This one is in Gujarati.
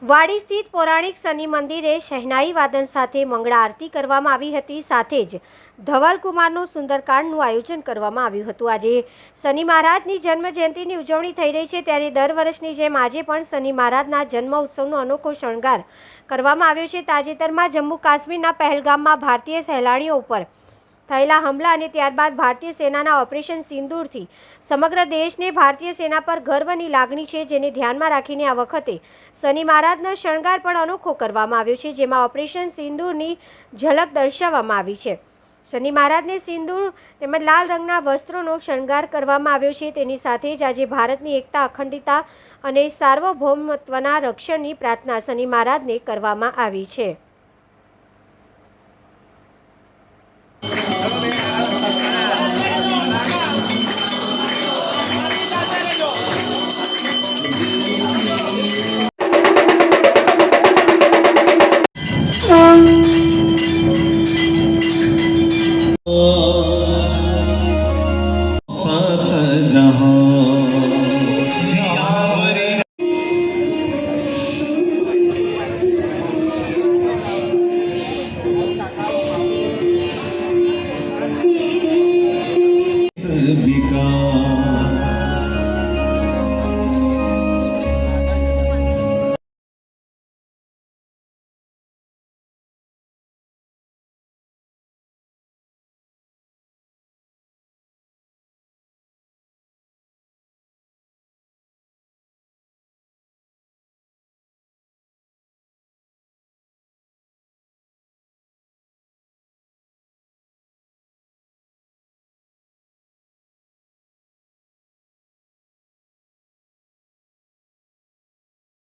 વાડી સ્થિત પૌરાણિક શનિ મંદિરે શહેનાઈ વાદન સાથે મંગળા આરતી કરવામાં આવી હતી। સાથે જ ધવલકુમારનું સુંદરકાંડનું આયોજન કરવામાં આવ્યું હતું। આજે શનિ મહારાજની જન્મ જયંતિની ઉજવણી થઈ રહી છે, ત્યારે દર વર્ષની જેમ આજે પણ શનિ મહારાજના જન્મ ઉત્સવનો અનોખો શણગાર કરવામાં આવ્યો છે। તાજેતરમાં જમ્મુ કાશ્મીરના પહેલગામમાં ભારતીય સહેલાણીઓ ઉપર થયેલા હુમલા અને ત્યારબાદ ભારતીય સેનાના ઓપરેશન સિંદૂરથી સમગ્ર દેશને ભારતીય સેના પર ગર્વની લાગણી છે, જેને ધ્યાનમાં રાખીને આ વખતે શનિ મહારાજનો શણગાર પણ અનોખો કરવામાં આવ્યો છે, જેમાં ઓપરેશન સિંદૂરની ઝલક દર્શાવવામાં આવી છે। શનિ મહારાજને સિંદૂર તેમજ લાલ રંગના વસ્ત્રોનો શણગાર કરવામાં આવ્યો છે। તેની સાથે જ આજે ભારતની એકતા, અખંડિતતા અને સાર્વભૌમત્વના રક્ષણની પ્રાર્થના શનિ મહારાજને કરવામાં આવી છે।